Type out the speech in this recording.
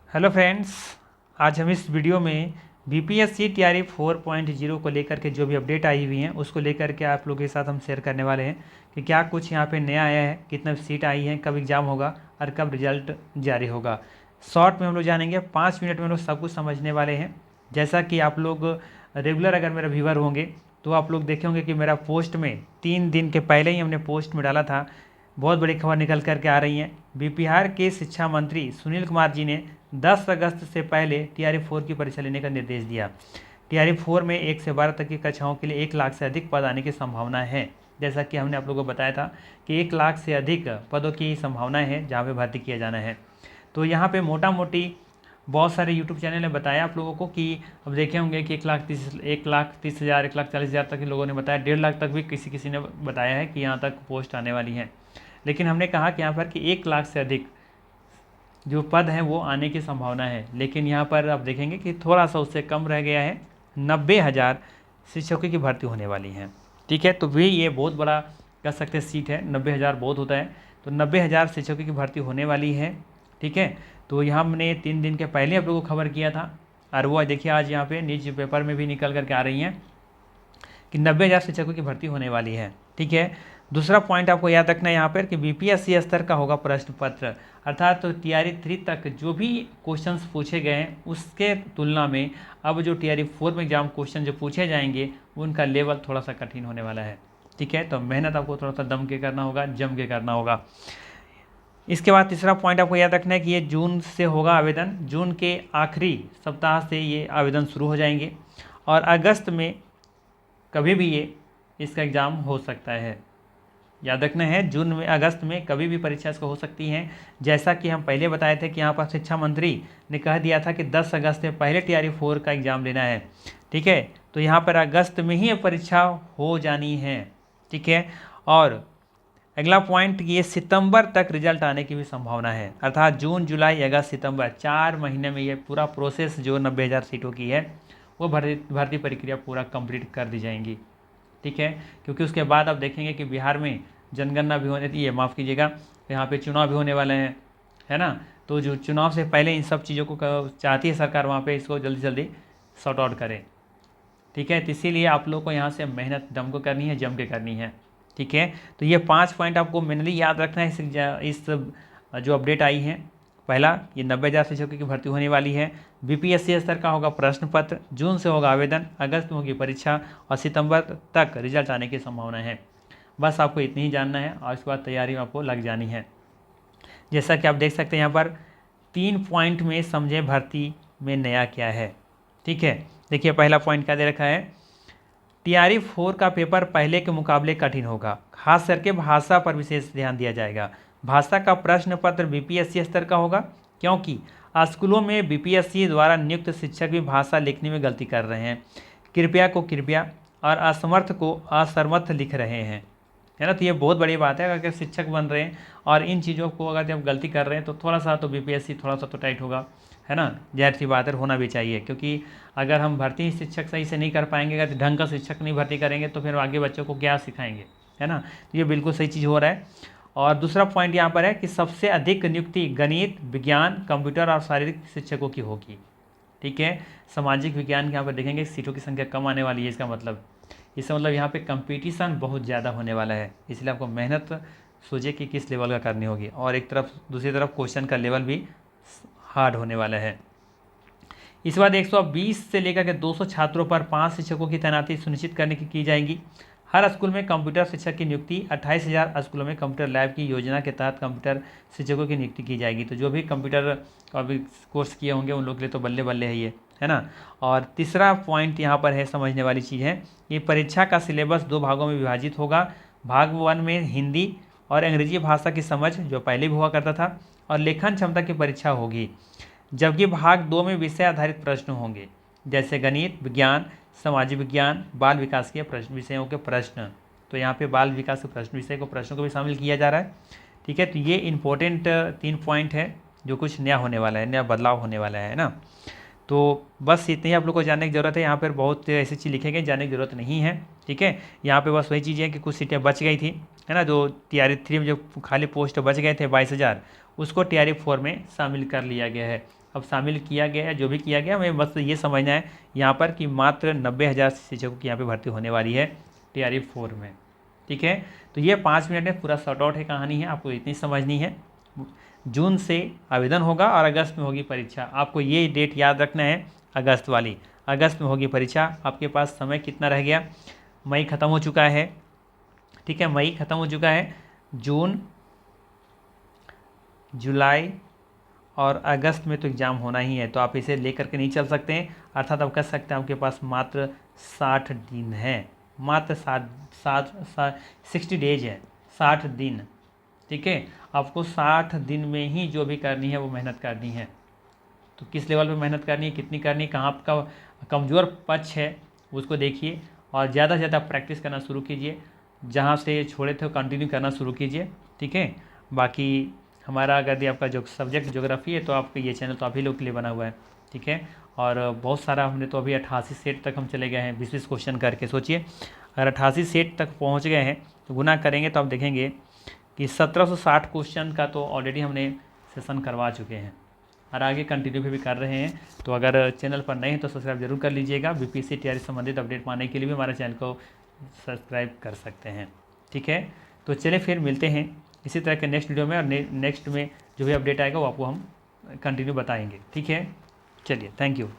Hello friends, आज हम इस वीडियो में बीपीएससी टीआरई 4.0 को लेकर के जो भी अपडेट आई हुई हैं उसको लेकर के आप लोगों के साथ हम शेयर करने वाले हैं कि क्या कुछ यहाँ पे नया आया है, कितना सीट आई है, कब एग्ज़ाम होगा और कब रिजल्ट जारी होगा। शॉर्ट में हम लोग जानेंगे, 5 मिनट में हम लोग सब कुछ समझने वाले हैं। जैसा कि आप लोग रेगुलर अगर मेरा व्यूवर होंगे तो आप लोग देखे होंगे कि मेरा पोस्ट में 3 दिन के पहले ही हमने पोस्ट में डाला था। बहुत बड़ी खबर निकल करके आ रही है। बिहार के शिक्षा मंत्री सुनील कुमार जी ने 10 अगस्त से पहले टीआरई 4 की परीक्षा लेने का निर्देश दिया। टीआरई 4 में 1 से 12 तक की कक्षाओं के लिए 1 लाख से अधिक पद आने की संभावना है। जैसा कि हमने आप लोगों को बताया था कि 1 लाख से अधिक पदों की संभावना है जहाँ पे भर्ती किया जाना है। तो यहाँ पे मोटा मोटी बहुत सारे यूट्यूब चैनल ने बताया आप लोगों को कि अब देखे होंगे कि 1,30,000 1,40,000 तक के लोगों ने बताया, 1.5 लाख तक भी किसी किसी ने बताया है कि यहाँ तक पोस्ट आने वाली है। लेकिन हमने कहा कि यहाँ पर कि 1 लाख से अधिक जो पद हैं वो आने की संभावना है। लेकिन यहाँ पर आप देखेंगे कि थोड़ा सा उससे कम रह गया है, 90,000 शिक्षकों की भर्ती होने वाली है। ठीक है, तो भी ये बहुत बड़ा कह सकते सीट है, 90,000 बहुत होता है। तो 90,000 शिक्षकों की भर्ती होने वाली है। ठीक है, तो यहाँ हमने 3 दिन के पहले आप लोगों को खबर किया था और वो देखिए आज यहाँ पे न्यूज पेपर में भी निकल करके आ रही हैं कि 90,000 शिक्षकों की भर्ती होने वाली है। ठीक है, दूसरा पॉइंट आपको याद रखना है यहाँ पर कि बीपीएससी स्तर का होगा प्रश्न पत्र, अर्थात तो टीआरई 3 तक जो भी क्वेश्चंस पूछे गए हैं उसके तुलना में अब जो टीआरई 4 में एग्जाम क्वेश्चन जो पूछे जाएंगे उनका लेवल थोड़ा सा कठिन होने वाला है। ठीक है, तो मेहनत आपको थोड़ा सा दम के करना होगा, जम के करना होगा। इसके बाद तीसरा पॉइंट आपको याद रखना है कि ये जून से होगा आवेदन, जून के आखिरी सप्ताह से ये आवेदन शुरू हो जाएंगे और अगस्त में कभी भी ये इसका एग्ज़ाम हो सकता है। याद रखना है, जून में अगस्त में कभी भी परीक्षा इसको हो सकती है। जैसा कि हम पहले बताए थे कि यहाँ पर शिक्षा मंत्री ने कह दिया था कि 10 अगस्त से पहले टीआरई 4 का एग्ज़ाम लेना है। ठीक है, तो यहाँ पर अगस्त में ही परीक्षा हो जानी है। ठीक है, और अगला पॉइंट ये सितंबर तक रिजल्ट आने की भी संभावना है, अर्थात जून जुलाई अगस्त सितंबर 4 महीने में ये पूरा प्रोसेस जो 90,000 सीटों की है वो भर्ती प्रक्रिया पूरा कंप्लीट कर दी जाएंगी। ठीक है, क्योंकि उसके बाद आप देखेंगे कि बिहार में जनगणना भी होने ये माफ़ कीजिएगा, यहाँ पे चुनाव भी होने वाले हैं, है ना। तो जो चुनाव से पहले इन सब चीज़ों को चाहती है सरकार वहाँ पे इसको जल्दी जल्दी सॉर्ट आउट करे। ठीक है, तो इसीलिए आप लोग को यहाँ से मेहनत दम को करनी है, जम के करनी है। ठीक है, तो ये 5 पॉइंट आपको मेनली याद रखना है इस जो अपडेट आई है। पहला, ये 90,000 शिक्षकों की भर्ती होने वाली है। बीपीएससी स्तर का होगा प्रश्न पत्र, जून से होगा आवेदन, अगस्त में होगी परीक्षा और सितंबर तक रिजल्ट आने की संभावना है। बस आपको इतनी ही जानना है और उसके बाद तैयारी में आपको लग जानी है। जैसा कि आप देख सकते हैं यहाँ पर 3 पॉइंट में समझे भर्ती में नया क्या है। ठीक है, देखिए पहला पॉइंट क्या दे रखा है, टीआरई 4 का पेपर पहले के मुकाबले कठिन होगा, खास करके भाषा पर विशेष ध्यान दिया जाएगा। भाषा का प्रश्न पत्र बीपीएससी स्तर का होगा क्योंकि स्कूलों में बीपीएससी द्वारा नियुक्त शिक्षक भी भाषा लिखने में गलती कर रहे हैं, कृपया को कृपया और असमर्थ को असमर्थ लिख रहे हैं, है ना। तो ये बहुत बड़ी बात है, अगर शिक्षक बन रहे हैं और इन चीज़ों को अगर आप गलती कर रहे हैं तो थोड़ा सा तो बीपीएससी थोड़ा सा तो टाइट होगा, है ना। जाहिर सी बात है, होना भी चाहिए, क्योंकि अगर हम भर्ती शिक्षक सही से नहीं कर पाएंगे, अगर ढंग का शिक्षक नहीं भर्ती करेंगे तो फिर आगे बच्चों को क्या सिखाएंगे, है ना। तो ये बिल्कुल सही चीज़ हो रहा है। और दूसरा पॉइंट यहाँ पर है कि सबसे अधिक नियुक्ति गणित, विज्ञान, कंप्यूटर और शारीरिक शिक्षकों की होगी। ठीक है, सामाजिक विज्ञान के यहाँ पर देखेंगे सीटों की संख्या कम आने वाली है। इसका मतलब यहाँ पे कंपटीशन बहुत ज़्यादा होने वाला है, इसलिए आपको मेहनत सोचिए कि किस लेवल का करनी होगी। और एक तरफ दूसरी तरफ क्वेश्चन का लेवल भी हार्ड होने वाला है। इस बार 120 से लेकर के 200 छात्रों पर 5 शिक्षकों की तैनाती सुनिश्चित करने की जाएगी। हर स्कूल में कंप्यूटर शिक्षक की नियुक्ति, 28,000 स्कूलों में कंप्यूटर लैब की योजना के तहत कंप्यूटर शिक्षकों की नियुक्ति की जाएगी। तो जो भी कंप्यूटर अभी कोर्स किए होंगे उन लोगों के लिए तो बल्ले बल्ले है ना। और तीसरा पॉइंट यहाँ पर है, समझने वाली चीज़ है, ये परीक्षा का सिलेबस 2 भागों में विभाजित होगा। भाग 1 में हिंदी और अंग्रेजी भाषा की समझ जो पहले भी हुआ करता था और लेखन क्षमता की परीक्षा होगी, जबकि भाग 2 में विषय आधारित प्रश्न होंगे, जैसे गणित, विज्ञान, सामाजिक विज्ञान, बाल विकास के विषयों के प्रश्न। तो यहाँ पे बाल विकास के विषय को प्रश्नों को भी शामिल किया जा रहा है। ठीक है, तो ये इंपॉर्टेंट 3 पॉइंट है जो कुछ नया होने वाला है, नया बदलाव होने वाला है ना। तो बस इतनी आप लोग को जानने की ज़रूरत है। यहाँ पर बहुत ऐसी चीज़ लिखे गए, जानने की ज़रूरत नहीं है। ठीक है, यहाँ पे बस वही चीज़ है कि कुछ सीटें बच गई थी, है ना। जो टीआरई 3 में जो खाली पोस्ट बच गए थे 22,000, उसको टीआरई 4 में शामिल कर लिया गया है। अब शामिल किया गया है, जो भी किया गया, हमें बस ये समझना है यहाँ पर कि मात्र 90,000 शिक्षकों की यहाँ पे भर्ती होने वाली है TRF 4 में। ठीक है, तो ये 5 मिनट में पूरा शॉर्ट आउट है, कहानी है, आपको इतनी समझनी है। जून से आवेदन होगा और अगस्त में होगी परीक्षा। आपको ये डेट याद रखना है, अगस्त वाली, अगस्त में होगी परीक्षा। आपके पास समय कितना रह गया, मई ख़त्म हो चुका है। ठीक है, मई ख़त्म हो चुका है, जून, जुलाई और अगस्त में तो एग्ज़ाम होना ही है, तो आप इसे लेकर के नहीं चल सकते हैं। अर्थात आप कह सकते हैं आपके पास मात्र 60 दिन है, मात्र 60 डेज है, 60 दिन। ठीक है, आपको 60 दिन में ही जो भी करनी है वो मेहनत करनी है। तो किस लेवल पे मेहनत करनी है, कितनी करनी है, कहाँ आपका कमज़ोर पक्ष है उसको देखिए और ज़्यादा से ज़्यादा प्रैक्टिस करना शुरू कीजिए। जहाँ से छोड़े थे कंटिन्यू करना शुरू कीजिए। ठीक है, बाकी हमारा अगर आपका जो सब्जेक्ट ज्योग्राफी है तो आपका ये चैनल तो आप ही लोग के लिए बना हुआ है। ठीक है, और बहुत सारा हमने तो अभी 88 सेट तक हम चले गए हैं, 20-20 क्वेश्चन करके। सोचिए अगर 88 सेट तक पहुँच गए हैं तो गुना करेंगे तो आप देखेंगे कि 1760 क्वेश्चन का तो ऑलरेडी हमने सेशन करवा चुके हैं और आगे कंटिन्यू भी कर रहे हैं। तो अगर चैनल पर नए हैं तो सब्सक्राइब जरूर कर लीजिएगा। BPSC TRF संबंधित अपडेट पाने के लिए भी हमारे चैनल को सब्सक्राइब कर सकते हैं। ठीक है, तो चलिए फिर मिलते हैं इसी तरह के नेक्स्ट वीडियो में, और नेक्स्ट में जो भी अपडेट आएगा वो आपको हम कंटिन्यू बताएंगे। ठीक है, चलिए, थैंक यू।